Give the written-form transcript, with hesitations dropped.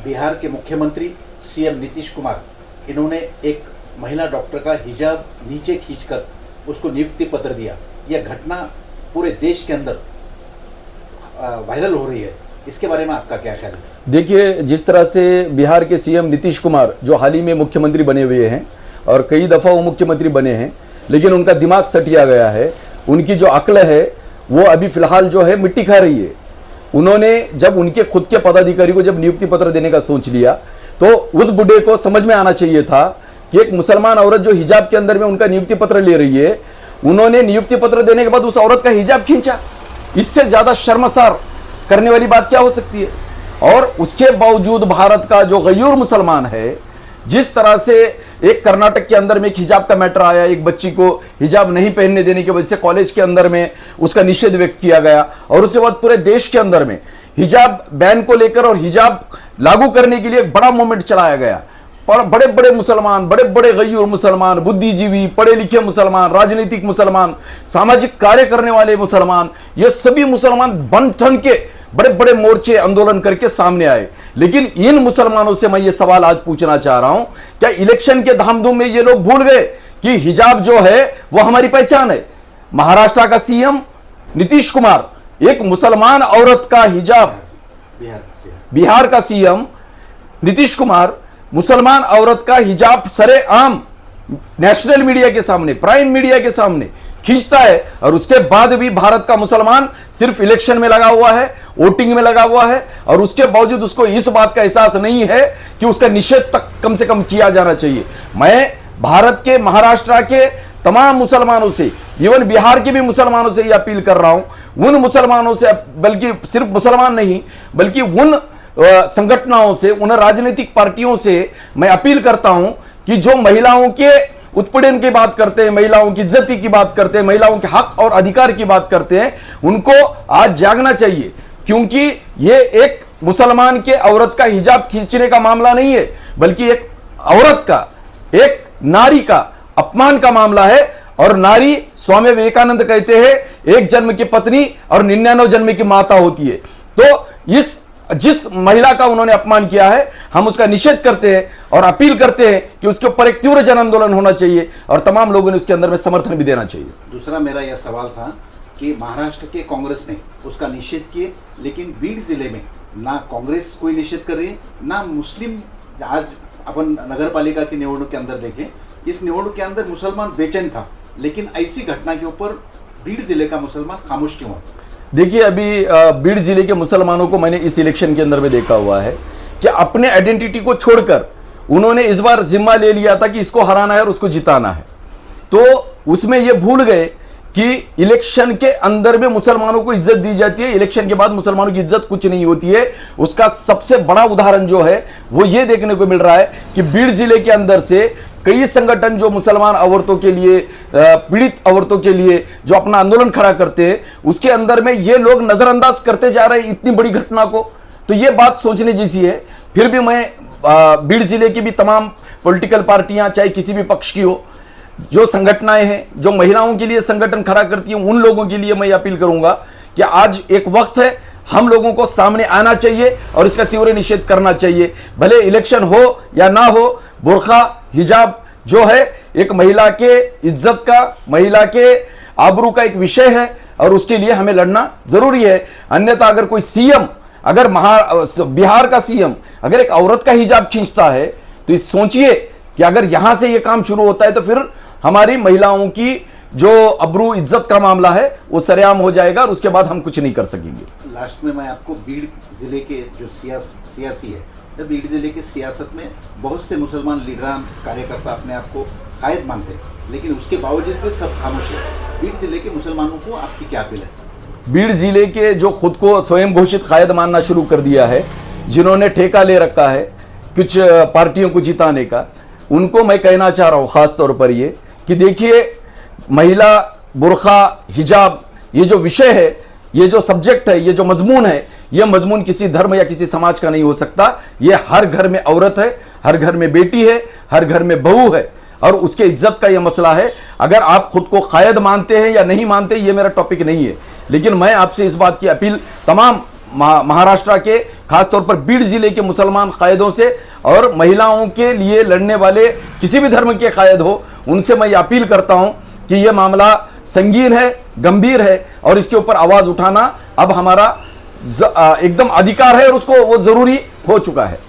बिहार के मुख्यमंत्री सीएम नीतीश कुमार, इन्होंने एक महिला डॉक्टर का हिजाब नीचे खींचकर उसको नियुक्ति पत्र दिया। यह घटना पूरे देश के अंदर वायरल हो रही है, इसके बारे में आपका क्या ख्याल है? देखिए, जिस तरह से बिहार के सीएम नीतीश कुमार जो हाल ही में मुख्यमंत्री बने हुए हैं और कई दफ़ा वो मुख्यमंत्री बने हैं, लेकिन उनका दिमाग सटिया गया है, उनकी जो अक्ल है वो अभी फिलहाल जो है मिट्टी खा रही है। उन्होंने जब उनके खुद के पदाधिकारी को जब नियुक्ति पत्र देने का सोच लिया तो उस बुढ़े को समझ में आना चाहिए था कि एक मुसलमान औरत जो हिजाब के अंदर में उनका नियुक्ति पत्र ले रही है, उन्होंने नियुक्ति पत्र देने के बाद उस औरत का हिजाब खींचा। इससे ज्यादा शर्मसार करने वाली बात क्या हो सकती है? और उसके बावजूद भारत का जो गयूर मुसलमान है, जिस तरह से एक कर्नाटक के अंदर में एक हिजाब का मैटर आया, एक बच्ची को हिजाब नहीं पहनने देने की वजह से कॉलेज के अंदर में उसका निषेध व्यक्त किया गया, और उसके बाद पूरे देश के अंदर में हिजाब बैन को लेकर और हिजाब लागू करने के लिए एक बड़ा मूवमेंट चलाया गया। बड़े बड़े मुसलमान, बड़े बड़े गयूर मुसलमान, बुद्धिजीवी, पढ़े लिखे मुसलमान, राजनीतिक मुसलमान, सामाजिक कार्य करने वाले मुसलमान, ये सभी मुसलमान बन ठन के बड़े बड़े मोर्चे आंदोलन करके सामने आए। लेकिन इन मुसलमानों से मैं ये सवाल आज पूछना चाह रहा हूं, क्या इलेक्शन के धामधूम में ये लोग भूल गए कि हिजाब जो है वो हमारी पहचान है? महाराष्ट्र का सीएम नीतीश कुमार एक मुसलमान औरत का हिजाब, बिहार का सीएम नीतीश कुमार मुसलमान औरत का हिजाब सरेआम नेशनल मीडिया के सामने, प्राइम मीडिया के सामने खींचता है, और उसके बाद भी भारत का मुसलमान सिर्फ इलेक्शन में लगा हुआ है, वोटिंग में लगा हुआ है, और उसके बावजूद उसको इस बात का एहसास नहीं है कि उसका निषेध तक कम से कम किया जाना चाहिए। मैं भारत के, महाराष्ट्र के तमाम मुसलमानों से, इवन बिहार के भी मुसलमानों से यह अपील कर रहा हूं, उन मुसलमानों से, बल्कि सिर्फ मुसलमान नहीं बल्कि उन संगठनों से, उन राजनीतिक पार्टियों से मैं अपील करता हूं कि जो महिलाओं के उत्पीड़न की बात करते हैं, महिलाओं की इज्जती की बात करते हैं, महिलाओं के हक और अधिकार की बात करते हैं, उनको आज जागना चाहिए। क्योंकि ये एक मुसलमान के औरत का हिजाब खींचने का मामला नहीं है, बल्कि एक औरत का, एक नारी का अपमान का मामला है। और नारी, स्वामी विवेकानंद कहते हैं, एक जन्म की पत्नी और 99 जन्म की माता होती है। तो जिस महिला का उन्होंने अपमान किया है, हम उसका निषेध करते हैं और अपील करते हैं कि उसके ऊपर एक तीव्र जन आंदोलन होना चाहिए और तमाम लोगों ने उसके अंदर में समर्थन भी देना चाहिए। दूसरा मेरा यह सवाल था कि महाराष्ट्र के कांग्रेस ने उसका निषेध किए, लेकिन बीड जिले में ना कांग्रेस कोई निषेध कर रही है, ना मुस्लिम। आज अपन नगर पालिका की निवडणूक के अंदर देखें, इस निवडणूक के अंदर मुसलमान बेचैन था, लेकिन ऐसी घटना के ऊपर बीड जिले का मुसलमान खामोश क्यों है? देखिए, अभी बीड जिले के मुसलमानों को मैंने इस इलेक्शन के अंदर में देखा हुआ है कि अपने आइडेंटिटी को छोड़कर उन्होंने इस बार जिम्मा ले लिया था कि इसको हराना है और उसको जिताना है। तो उसमें ये भूल गए कि इलेक्शन के अंदर में मुसलमानों को इज्जत दी जाती है, इलेक्शन के बाद मुसलमानों की इज्जत कुछ नहीं होती है। उसका सबसे बड़ा उदाहरण जो है वो ये देखने को मिल रहा है कि बीड जिले के अंदर से कई संगठन जो मुसलमान औरतों के लिए, पीड़ित औरतों के लिए जो अपना आंदोलन खड़ा करते हैं, उसके अंदर में ये लोग नजरअंदाज करते जा रहे हैं इतनी बड़ी घटना को। तो ये बात सोचने जैसी है। फिर भी मैं बीड जिले की भी तमाम पॉलिटिकल पार्टियां, चाहे किसी भी पक्ष की हो, जो संगठनाएं हैं, जो महिलाओं के लिए संगठन खड़ा करती हैं, उन लोगों के लिए मैं अपील करूंगा कि आज एक वक्त है, हम लोगों को सामने आना चाहिए और इसका तीव्र निषेध करना चाहिए। भले इलेक्शन हो या ना हो, बुर्खा, हिजाब जो है एक महिला के इज्जत का, महिला के आबरू का एक विषय है और उसके लिए हमें लड़ना जरूरी है। अन्यथा अगर कोई सीएम, अगर बिहार का सीएम अगर एक औरत का हिजाब खींचता है, तो सोचिए कि अगर यहां से यह काम शुरू होता है तो फिर हमारी महिलाओं की जो अबरू इज्जत का मामला है वो सरेआम हो जाएगा और उसके बाद हम कुछ नहीं कर सकेंगे। लास्ट में मैं आपको बीड जिले के जो सियासी है, तो बीड जिले की सियासत में बहुत से मुसलमान लीडरान, कार्यकर्ता अपने आप को कायद मानते हैं, लेकिन उसके बावजूद भी सब खामोश है। बीड जिले के मुसलमानों को आपकी क्या अपील है? बीड जिले के जो खुद को स्वयं घोषित कायद मानना शुरू कर दिया है, जिन्होंने ठेका ले रखा है कुछ पार्टियों को जिताने का, उनको मैं कहना चाह रहा हूं खास तौर पर ये कि देखिए, महिला, बुर्खा, हिजाब, ये जो विषय है, ये जो सब्जेक्ट है, ये जो मजमून है, ये मजमून किसी धर्म या किसी समाज का नहीं हो सकता। ये हर घर में औरत है, हर घर में बेटी है, हर घर में बहू है और उसके इज्जत का ये मसला है। अगर आप खुद को कायद मानते हैं या नहीं मानते, ये मेरा टॉपिक नहीं है, लेकिन मैं आपसे इस बात की अपील तमाम महाराष्ट्र के खासतौर पर बीड जिले के मुसलमान कायदों से और महिलाओं के लिए लड़ने वाले किसी भी धर्म के कायद हो, उनसे मैं अपील करता हूं कि यह मामला संगीन है, गंभीर है और इसके ऊपर आवाज उठाना अब हमारा एकदम अधिकार है और उसको वो जरूरी हो चुका है।